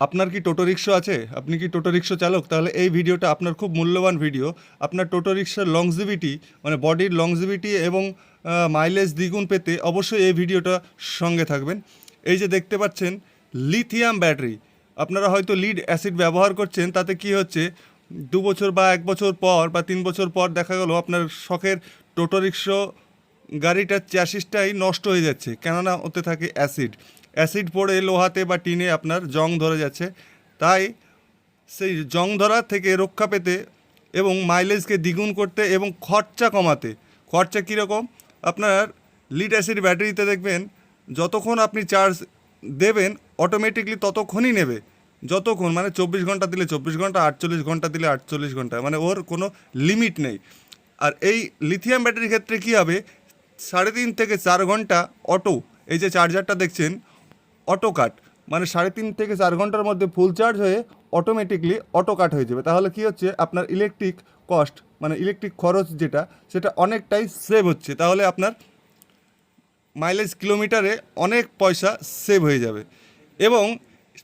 আপনার কি টোটো রিক্সা আছে? আপনি কি টোটো রিক্সা চালক? তাহলে এই ভিডিওটা আপনার খুব মূল্যবান ভিডিও। আপনার টোটো রিক্সার লংজিভিটি মানে বডির লংজিভিটি এবং মাইলেজ দ্বিগুণ পেতে অবশ্যই এই ভিডিওটা সঙ্গে থাকবেন। এই যে দেখতে পাচ্ছেন লিথিয়াম ব্যাটারি, আপনারা হয়তো লিড অ্যাসিড ব্যবহার করছেন, তাতে কি হচ্ছে 2 বছর বা 1 বছর পর বা 3 বছর পর দেখা গেল আপনার শখের টোটো রিক্সা গাড়িটার চ্যাসিসটাই নষ্ট হয়ে যাচ্ছে, কেননা ওতে থাকে অ্যাসিড। অ্যাসিড পড়ে লোহাতে বা টিনে আপনার জং ধরে যাচ্ছে। তাই সেই জং ধরা থেকে রক্ষা পেতে এবং মাইলেজকে দ্বিগুণ করতে এবং খরচা কমাতে, খরচা কীরকম, আপনার লিড অ্যাসিড ব্যাটারিতে দেখবেন যতক্ষণ আপনি চার্জ দেবেন অটোমেটিকলি ততক্ষণই নেবে, যতক্ষণ মানে 24 ঘন্টা দিলে 24 ঘন্টা, 48 ঘন্টা দিলে 48 ঘন্টা, মানে ওর কোনো লিমিট নেই। আর এই লিথিয়াম ব্যাটারির ক্ষেত্রে কী হবে, 3.5 থেকে 4 ঘন্টা অটো, এই যে চার্জারটা দেখছেন অটো কাট, মানে 3.5 থেকে 4 ঘন্টার মধ্যে ফুল চার্জ হয়ে অটোমেটিকলি অটো কাট হয়ে যাবে। তাহলে কি হচ্ছে, আপনার ইলেকট্রিক কস্ট মানে ইলেকট্রিক খরচ যেটা সেটা অনেকটাই সেভ হচ্ছে। তাহলে আপনার মাইলেজ কিলোমিটারে অনেক পয়সা সেভ হয়ে যাবে। এবং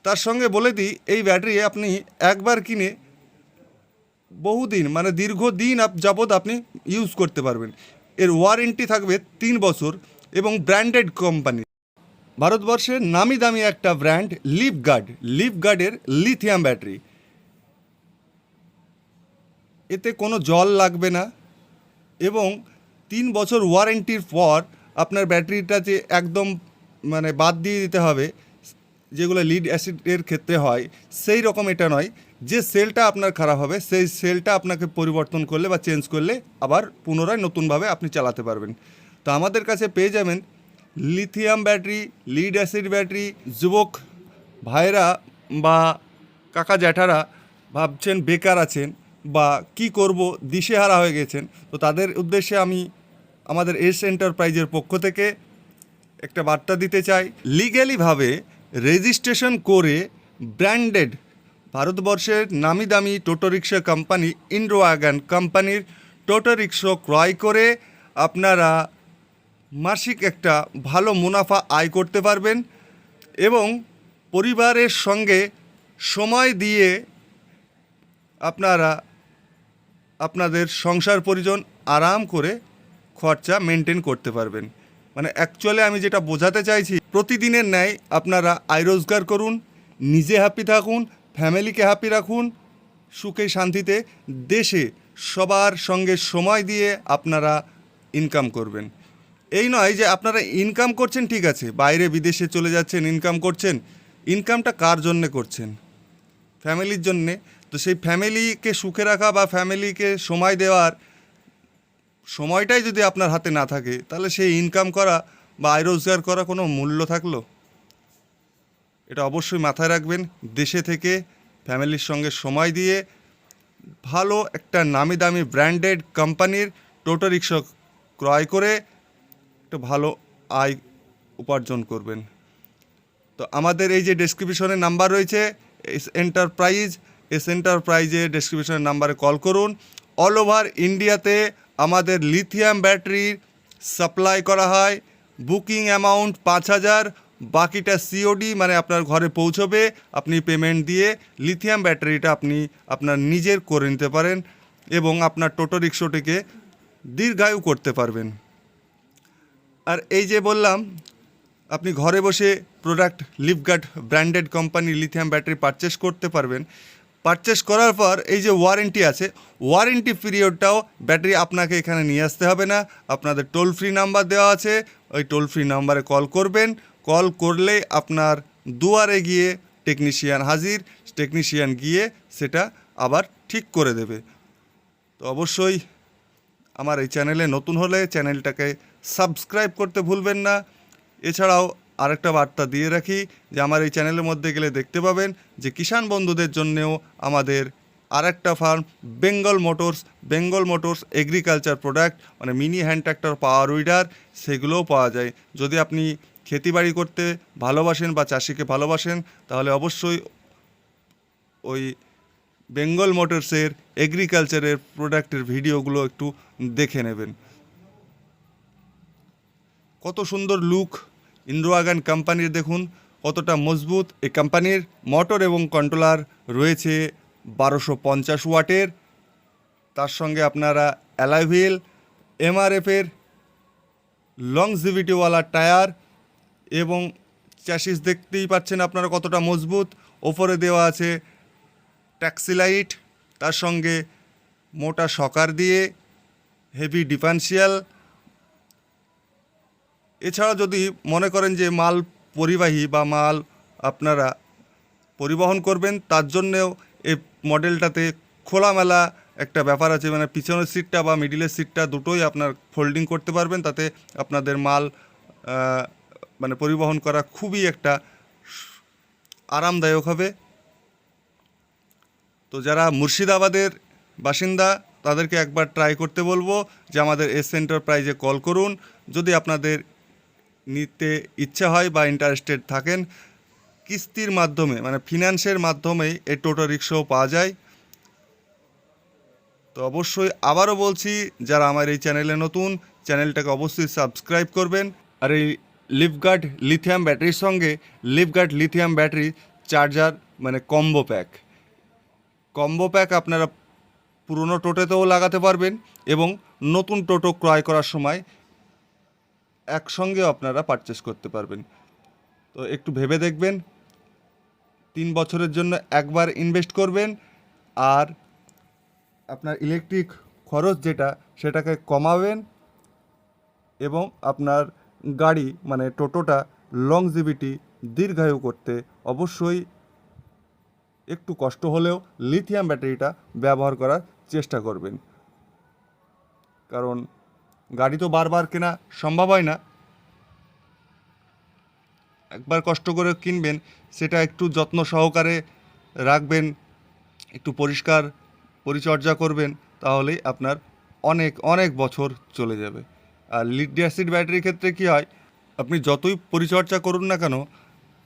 তার সঙ্গে বলে দিই, এই ব্যাটারি আপনি একবার কিনে বহুদিন মানে দীর্ঘদিন যাবৎ আপনি ইউজ করতে পারবেন। এর ওয়ারেন্টি থাকবে 3 বছর এবং ব্র্যান্ডেড কোম্পানি, ভারতবর্ষের নামি দামি একটা ব্র্যান্ড লিফগার্ডের লিথিয়াম ব্যাটারি। এতে কোনো জল লাগবে না এবং 3 বছর ওয়ারেন্টির পর আপনার ব্যাটারিটা যে একদম মানে বাদ দিয়ে দিতে হবে, যেগুলো লিড অ্যাসিডের ক্ষেত্রে হয় সেই রকম এটা নয়। যে সেলটা আপনার খারাপ হবে সেই সেলটা আপনাকে পরিবর্তন করলে বা চেঞ্জ করলে আবার পুনরায় নতুনভাবে আপনি চালাতে পারবেন। তো আমাদের কাছে পেয়ে যাবেন lithium battery, lead acid battery. যুবক ভাইরা বা কাকা জ্যাঠারা ভাবছেন বেকার আছেন বা কি করব দিশেহারা হয়ে গেছেন, তো তাদের উদ্দেশ্যে আমি আমাদের এস এন্টারপ্রাইজের পক্ষ থেকে একটা বার্তা দিতে চাই। লিগ্যালিভাবে রেজিস্ট্রেশন করে ব্র্যান্ডেড ভারতবর্ষের নামি দামি টোটো রিক্সা কোম্পানি ইন্ডোওয়াগন কোম্পানির টোটো রিক্সা ক্রয় করে আপনারা মাসিক একটা ভালো মুনাফা আয় করতে পারবেন এবং পরিবারের সঙ্গে সময় দিয়ে আপনারা আপনাদের সংসার পরিজন আরাম করে খরচা মেনটেন করতে পারবেন। মানে অ্যাকচুয়ালি আমি যেটা বোঝাতে চাইছি, প্রতিদিনের ন্যায় আপনারা আয় রোজগার করুন, নিজে হ্যাপি থাকুন, ফ্যামিলিকে হ্যাপি রাখুন, সুখে শান্তিতে দেশে সবার সঙ্গে সময় দিয়ে আপনারা ইনকাম করবেন। এই নয় যে আপনারা ইনকাম করছেন ঠিক আছে, বাইরে বিদেশে চলে যাচ্ছেন ইনকাম করছেন, ইনকামটা কার জন্যে করছেন? ফ্যামিলির জন্যে। তো সেই ফ্যামিলিকে সুখে রাখা বা ফ্যামিলিকে সময় দেওয়ার সময়টাই যদি আপনার হাতে না থাকে, তাহলে সেই ইনকাম করা বা আয় রোজগার করা কোনো মূল্য থাকলো? এটা অবশ্যই মাথায় রাখবেন। দেশে থেকে ফ্যামিলির সঙ্গে সময় দিয়ে ভালো একটা নামি দামি ব্র্যান্ডেড কোম্পানির টোটো রিক্সা ক্রয় করে একটা ভালো আয় উপার্জন করবেন। তো আমাদের এই যে ডেসক্রিপশনের নাম্বার রয়েছে এস এন্টারপ্রাইজে ডেসক্রিপশনের নাম্বারে কল করুন। অল ওভার ইন্ডিয়াতে আমাদের লিথিয়াম ব্যাটারির সাপ্লাই করা হয়। বুকিং অ্যামাউন্ট 5,000, বাকিটা সিওডি মানে আপনার ঘরে পৌঁছবে, আপনি পেমেন্ট দিয়ে লিথিয়াম ব্যাটারিটা আপনি আপনার নিজের করে নিতে পারেন এবং আপনার টোটো রিক্সাটিকে দীর্ঘায়ু করতে পারবেন। আর এই যে বললাম, আপনি ঘরে বসে product Livguard branded company lithium battery purchase করতে পারবেন। পারচেস করার পর এই যে ওয়ারেন্টি আছে, ওয়ারেন্টি পিরিয়ডটাও ব্যাটারি আপনাকে এখানে নিয়ে আসতে হবে না, আপনাদের টোল ফ্রি নাম্বার দেওয়া আছে, ওই টোল ফ্রি নাম্বারে কল করবেন। কল করলেই আপনার দুয়ারে গিয়ে টেকনিশিয়ান হাজির, টেকনিশিয়ান গিয়ে সেটা আবার ঠিক করে দেবে। তো অবশ্যই আমার এই চ্যানেলে নতুন হলে চ্যানেলটাকে সাবস্ক্রাইব করতে ভুলবেন না। এছাড়াও আরেকটা বার্তা দিয়ে রাখি যে আমার এই চ্যানেলের মধ্যে গেলে দেখতে পাবেন যে কিষাণ বন্ধুদের জন্যেও আমাদের আরেকটা farm Bengal Motors agriculture product মানে mini hand tractor, power weeder, সেগুলোও পাওয়া যায়। যদি আপনি ক্ষেতিবাড়ি করতে ভালোবাসেন বা চাষিকে ভালোবাসেন, তাহলে অবশ্যই ওই বেঙ্গল মোটরসের এগ্রিকালচারের প্রোডাক্টের ভিডিওগুলো একটু দেখে নেবেন। কত সুন্দর লুক ইন্ডোওয়াগন কোম্পানির, দেখুন কতটা মজবুত। এই কোম্পানির মোটর এবং কন্ট্রোলার রয়েছে 1250 ওয়াটের। তার সঙ্গে আপনারা অ্যালয় হুইল, এমআরএফের লংজিভিটিওয়ালা টায়ার এবং চ্যাসিস দেখতেই পাচ্ছেন আপনারা কতটা মজবুত। ওপরে দেওয়া আছে ট্যাক্সি লাইট, তার সঙ্গে মোটা শকার দিয়ে হেভি ডিফারেন্সিয়াল। এছাড়া যদি মনে করেন যে মাল পরিবাহী বা মাল আপনারা পরিবহন করবেন, তার জন্যেও এই মডেলটাতে খোলামেলা একটা ব্যাপার আছে, মানে পিছনের সিটটা বা মিডিলের সিটটা দুটোই আপনার ফোল্ডিং করতে পারবেন। তাতে আপনাদের মাল মানে পরিবহন করা খুবই একটা আরামদায়ক হবে। তো যারা মুর্শিদাবাদের বাসিন্দা তাদেরকে একবার ট্রাই করতে বলবো যে আমাদের এস এন্টারপ্রাইজে কল করুন যদি আপনাদের নিতে ইচ্ছা হয় বা ইন্টারেস্টেড থাকেন। কিস্তির মাধ্যমে মানে ফিনান্সের মাধ্যমেই এই টোটো রিক্সাও পাওয়া যায়। তো অবশ্যই আবারও বলছি, যারা আমার এই চ্যানেলে নতুন, চ্যানেলটাকে অবশ্যই সাবস্ক্রাইব করবেন। আর এই লিফগার্ড লিথিয়াম ব্যাটারির সঙ্গে লিফগার্ড লিথিয়াম ব্যাটারি চার্জার মানে কম্বো প্যাক আপনারা পুরনো টোটোতেও লাগাতে পারবেন এবং নতুন টোটো ক্রয় করার সময় একসঙ্গেও আপনারা পারচেস করতে পারবেন। তো একটু ভেবে দেখবেন, 3 বছরের জন্য একবার ইনভেস্ট করবেন আর আপনার ইলেকট্রিক খরচ যেটা সেটাকে কমাবেন এবং আপনার গাড়ি মানে টোটোটা লংজিভিটি দীর্ঘায়ু করতে অবশ্যই একটু কষ্ট হলেও লিথিয়াম ব্যাটারিটা ব্যবহার করার চেষ্টা করবেন। কারণ গাড়ি তো বারবার কেনা সম্ভব হয় না, একবার কষ্ট করে কিনবেন, সেটা একটু যত্ন সহকারে রাখবেন, একটু পরিষ্কার পরিচর্যা করবেন, তাহলেই আপনার অনেক অনেক বছর চলে যাবে। আর লিড অ্যাসিড ব্যাটারির ক্ষেত্রে কী হয়, আপনি যতই পরিচর্যা করুন না কেন,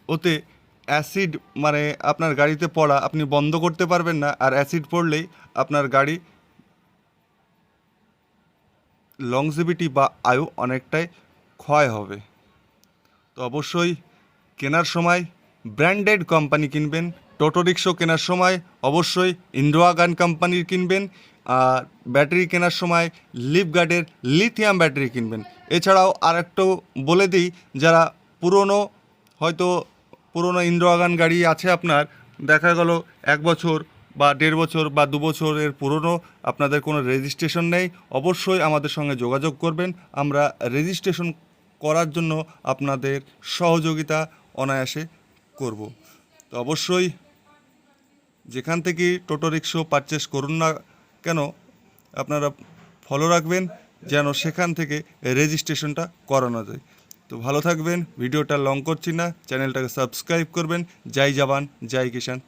ওতে অ্যাসিড মানে আপনার গাড়িতে পড়া আপনি বন্ধ করতে পারবেন না। আর অ্যাসিড পড়লেই আপনার গাড়ি লংজিভিটি বা আয়ু অনেকটাই ক্ষয় হবে। তো অবশ্যই কেনার সময় ব্র্যান্ডেড কোম্পানি কিনবেন। টোটো রিক্সা কেনার সময় অবশ্যই ইন্ডোয়াগান কোম্পানির কিনবেন। আর ব্যাটারি কেনার সময় লিফগার্ডের লিথিয়াম ব্যাটারি কিনবেন। এছাড়াও আরেকটু বলে দিই, যারা পুরনো ইন্ডোয়াগান গাড়ি আছে আপনার, দেখা গেল 1 বছর বা 1.5 বছর বা 2 বছরের পুরনো, আপনাদের কোনো রেজিস্ট্রেশন নেই, অবশ্যই আমাদের সঙ্গে যোগাযোগ করবেন। আমরা রেজিস্ট্রেশন করার জন্য আপনাদের সহযোগিতা অনায়াসে করব। তো অবশ্যই যেখান থেকে টোটো রিক্সা পারচেস করুন না কেন, আপনারা ফলো রাখবেন যেন সেখান থেকে রেজিস্ট্রেশনটা করানো যায়। তো ভালো থাকবেন, ভিডিওটা লং করছি না, চ্যানেলটাকে সাবস্ক্রাইব করবেন। জয় জওয়ান, জয় কিষাণ।